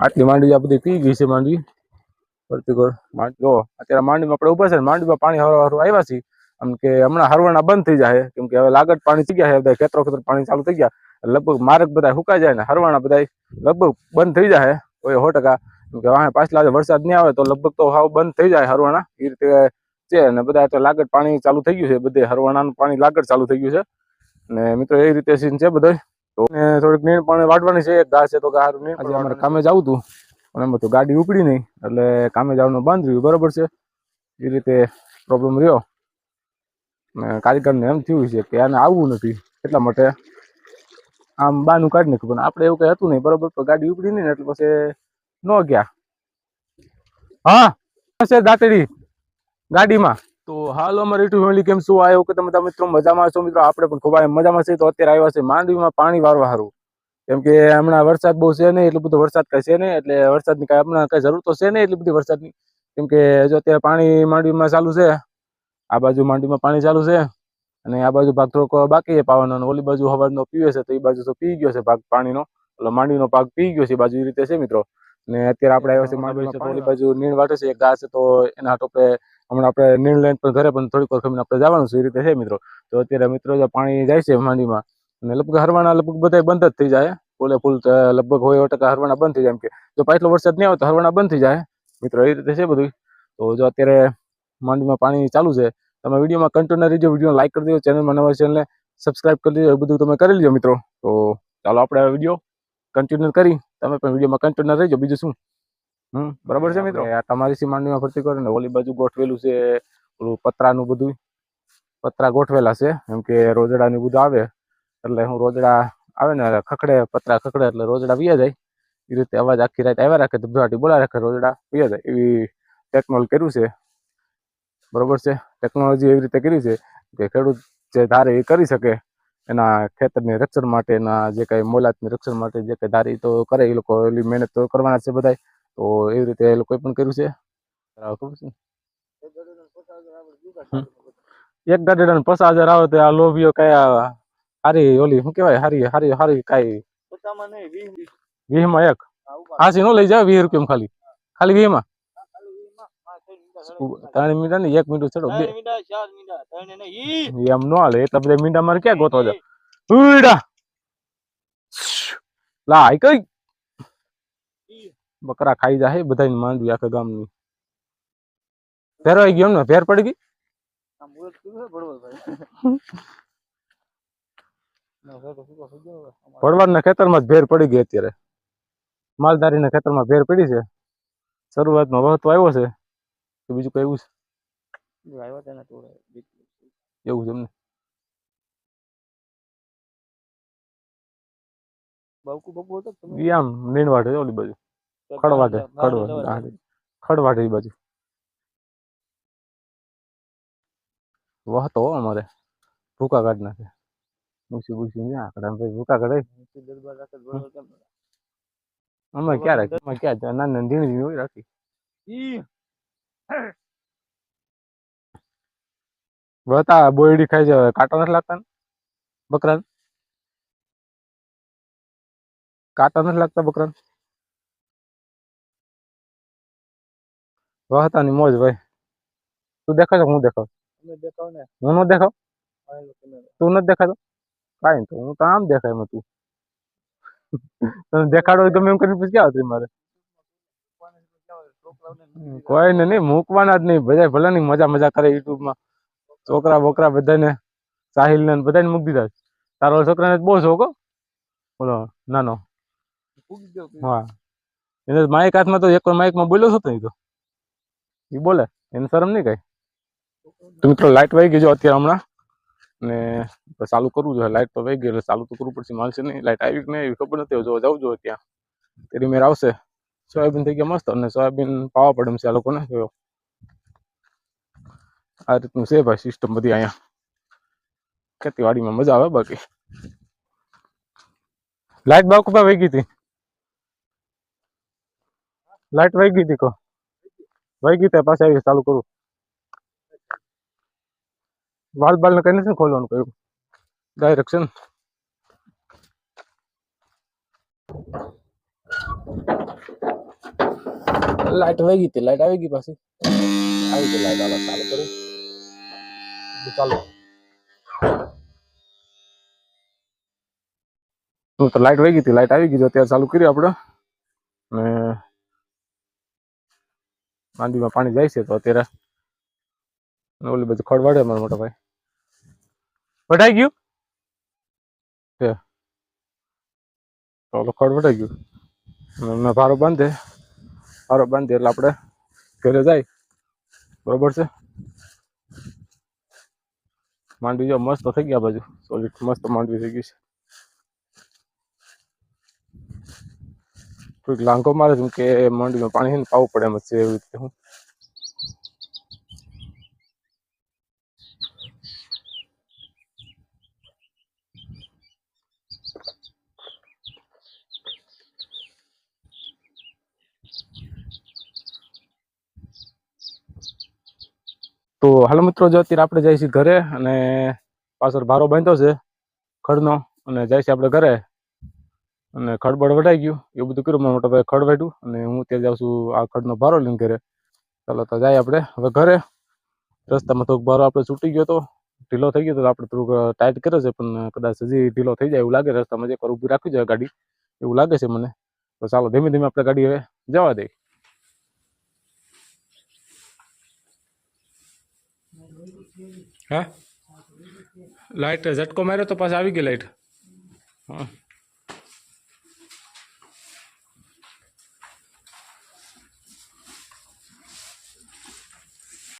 આટલી માંડવી આ બધી પી ગઈ છે માંડવી પ્રતિકોર જો અત્યારે માંડવીમાં આપણે ઉભા છે માંડવીમાં પાણી હરવા આવ્યા છીએ આમ કે હમણાં હરવાના બંધ થઈ જાય કેમ કે હવે લાગત પાણી થઈ ગયા છે બધા ખેતરો પાણી ચાલુ થઈ ગયા લગભગ માર્ગ બધા સુકાઈ જાય ને હરવાના બધા લગભગ બંધ થઈ જાય કોઈ 100% કેમ કે વાહે પાછલા વરસાદ નહીં આવે તો લગભગ તો હાવ બંધ થઈ જાય હરવાના એ રીતે છે અને બધા તો લાગત પાણી ચાલુ થઈ ગયું છે બધે હરવાનાનું પાણી લાગત ચાલુ થઈ ગયું છે ને મિત્રો એ રીતે સીન છે બધો થોડીક નીણ પણ વાટવાની છે એક ઘાસ છે તો આજે અમારે કામે જવું હતું પણ એમાં તો ગાડી ઉપડી નહીં એટલે કામે જવાનું બંધ રહ્યું બરોબર છે એ રીતે પ્રોબ્લેમ રહ્યો કારીગરને એમ થયું છે કે આને આવવું નથી એટલા માટે આમ બાનું કાઢી નાખ્યું પણ આપણે એવું કઈ હતું નહીં બરોબર તો ગાડી ઉપડી નહીં ને એટલે પછી ન ગયા હા છે દાંતડી ગાડીમાં તો હાલ અમારે યુટ્યુબ ફેમિલી કેમ શું આવ્યો કે તમે મિત્રો મજામાં છો મિત્રો આપણે પણ ખૂબ મજામાં છે તો અત્યારે આવ્યા છે માંડવીમાં પાણી વારવા સારું કેમ કે હમણાં વરસાદ બહુ છે નહીં એટલું બધું વરસાદ કઈ છે નહીં એટલે વરસાદની કઈ હમણાં કઈ જરૂર તો છે નહીં એટલી બધી વરસાદની કેમ કે જો અત્યારે પાણી માંડવીમાં ચાલુ છે આ બાજુ માંડવીમાં પાણી ચાલુ છે અને આ બાજુ ભાગ થોડોક બાકી છે પાવાનો ઓલી બાજુ હવારનો પીવે છે તો એ બાજુ તો પી ગયો છે ભાગ પાણીનો એટલે માંડવીનો ભાગ પી ગયો છે એ બાજુ એ રીતે છે મિત્રો ને અત્યારે આપણે આવ્યા છે માંડવી છે તો ઓલી બાજુ નીણ વાટે છે એક ઘાસ છે તો એના હાટો હમણાં આપણે નીણ લઈને પણ ઘરે પણ થોડીક વાર ખમીને આપણે જવાનું છે એ રીતે છે મિત્રો તો અત્યારે મિત્રો જો પાણી જાય છે માંડવીમાં અને લગભગ હરવાના લગભગ બધા બંધ જ થઈ જાય ફૂલે ફૂલ લગભગ 100% હરવાના બંધ થઈ જાય એમ કે જો પાછલો વરસાદ નહીં આવે તો હરવાના બંધ થઈ જાય મિત્રો એ રીતે છે બધું તો જો અત્યારે માંડવીમાં પાણી ચાલુ છે તમે વિડીયોમાં કન્ટિન્યુ રહેજો વિડીયો લાઈક કરી દેજો ચેનલમાં નવા ચેનલને સબસ્ક્રાઇબ કરી દેજો એ બધું તમે કરી લેજો મિત્રો તો ચાલો આપણે આ વિડીયો કન્ટિન્યુ કરી તમે પણ વિડીયોમાં કન્ટિન્યુ રહેજો બીજું શું બરાબર છે મિત્રો આ તમારી સી માંડવીમાં ફરતી કરો ને ઓલી બાજુ ગોઠવેલું છે ઓલું પતરાનું બધું પતરા ગોઠવેલા છે એમ કે રોજડાનું બધું આવે એટલે હું રોજડા આવે ને ખખડે પતરા ખખડે એટલે રોજડા વ્યા જાય એ રીતે અવાજ આખી રાત આવ્યા રાખે તો ધુરાટી બોલા રાખે રોજડા વ્યા જાય એવી ટેકનોલોજી કર્યું છે બરોબર છે ટેકનોલોજી એવી રીતે કરી છે કે ખેડૂત જે ધારે એ કરી શકે એના ખેતરની રક્ષણ માટે એના જે કઈ મોલાતની રક્ષણ માટે જે કઈ ધારે તો કરે એ લોકો એની મહેનત તો કરવાના છે બધા તો એવી રીતે એ લોકોએ પણ કર્યું છે ખબર છે એક ગાડીને 50,000 આવે તો આ લોભીઓ કયા હારી ઓલી શું કેવાય હારી હારી હારી કઈ 20 એક હાસી નો લઈ જાય 20 રૂપિયા ખાલી ખાલી 20 માં 3 મીંડા ને 1 મીંડું ચડો એમ નો હાલે એટલા બધા મીંડા મારે ક્યાં ગોતવા જાય ઉડા લાય કઈ બકરા ખાઈ જાય બધા માંડવી આખા ગામની ફેરવાઈ ગયો ને ફેર પડી ગઈ ભડવાડના ખેતરમાં જ ભેર પડી ગઈ અત્યારે માલધારીના ખેતરમાં ભેર પડી છે શરૂઆતમાં વહતો આવ્યો છે તો બીજું કઈ એવું છે એવું છે એમને આમ નીણવાટે ઓલી બાજુ ખડવાટે ખડવાટે એ બાજુ વહતો અમારે ભૂકા કાઢ નાખે ભૂકા કાઢે અમે ક્યાં રાખી અમે ક્યાં નાના ઝીણી હોય રાખી બતા બોયડી ખાઈ જાય કાંટા નથી લાગતા બકરા કાંટા નથી લાગતા બકરા વહતાની મોજ ભાઈ તું દેખાવ હું દેખાવ હું ન દેખાવ તું નથી દેખાતો કાઈ તો હું તો આમ દેખાય એમાં તું તને દેખાડો ગમે એમ કરીને પછી ક્યાં હતી મારે કોઈને નહીં મૂકવાના જ નહીં બધા ભલે ની મજા મજા કરે યુટ્યુબમાં છોકરા બોકરા બધાને સાહિલ ને બધાને મૂકી દીધા તારો છોકરાને બહુ શોખ બોલો નાનો હા એને માઇક હાથમાં તો એક માઇકમાં બોલ્યો છો તો એ બોલે એને શરમ નહીં કઈ તો મિત્રો લાઈટ વહી ગઈ જો અત્યારે હમણાં ને ચાલુ કરવું જોઈએ લાઈટ તો વહી ગઈ એટલે ચાલુ તો કરવું પડશે માલશે નહીં લાઈટ આવી કે નહીં એવી ખબર નથી જો જવું જોઈએ ત્યાં તેરી મેર આવશે સોયાબીન થઈ ગયા મસ્ત અને સોયાબીન પાવા પડે એમ છે આ લોકોને જોયો આ રીતનું છે ભાઈ સિસ્ટમ બધી અહીંયા ખેતીવાડીમાં મજા આવે બાકી લાઈટ બાકુપા વહી ગઈ હતી લાઈટ વહી ગઈ હતી કો વહી ગઈ ત્યાં પાછી આવી ચાલુ કરું વાલ બાલ ને કઈ નથી ખોલવાનું કહ્યું ડાયરેક્શન લાઈટ વહી ગઈ હતી, લાઈટ આવી ગઈ પાછી આવી ગઈ લાઈટ. ચાલો ચાલુ કરી ચાલો. તો લાઈટ વહી ગઈ હતી, લાઈટ આવી ગઈ તો અત્યારે ચાલુ કર્યું આપણે. અને માંડવીમાં પાણી જાય છે તો અત્યારે ઓલી બધું ખડ વાળે મારા મોટા ભાઈ વઢાઈ ગયું છે તો ખડ વઢાઈ ગયું. મેં ભારો બાંધે એટલે આપણે ઘરે જાય બરોબર છે. માંડવી જો મસ્ત થઈ ગયા બાજુ સોલિડ મસ્ત માંડવી થઈ ગઈ છે. થોડીક લાંઘો મારે છે કે માંડવીમાં પાણી છે ને પાવું પડે એમ છે એવી રીતે. હું તો હાલો મિત્રો, જો અત્યારે આપણે જાય છીએ ઘરે અને પાછળ ભારો બાંધ્યો છે ખડનો અને જાય છે આપણે ઘરે. અને ખડબડ વઢાઈ ગયું એવું બધું કર્યું મારા મોટા ભાઈ ખડ વાઢ્યું અને હું ત્યાં જાઉં છું આ ખડનો ભારો લઈને ઘરે. ચાલો તો જાય આપણે હવે ઘરે. રસ્તામાં થોડોક ભારો આપણે છૂટી ગયો તો ઢીલો થઈ ગયો તો આપણે થોડુંક ટાઈટ કરે છે પણ કદાચ હજી ઢીલો થઈ જાય એવું લાગે. રસ્તામાં એક વાર ઊભી રાખવી જોઈએ ગાડી એવું લાગે છે મને. તો ચાલો ધીમે ધીમે આપણે ગાડી હવે જવા દઈએ. હા લાઈટ ઝટકો માર્યો તો પાછી આવી ગઈ લાઈટ. હા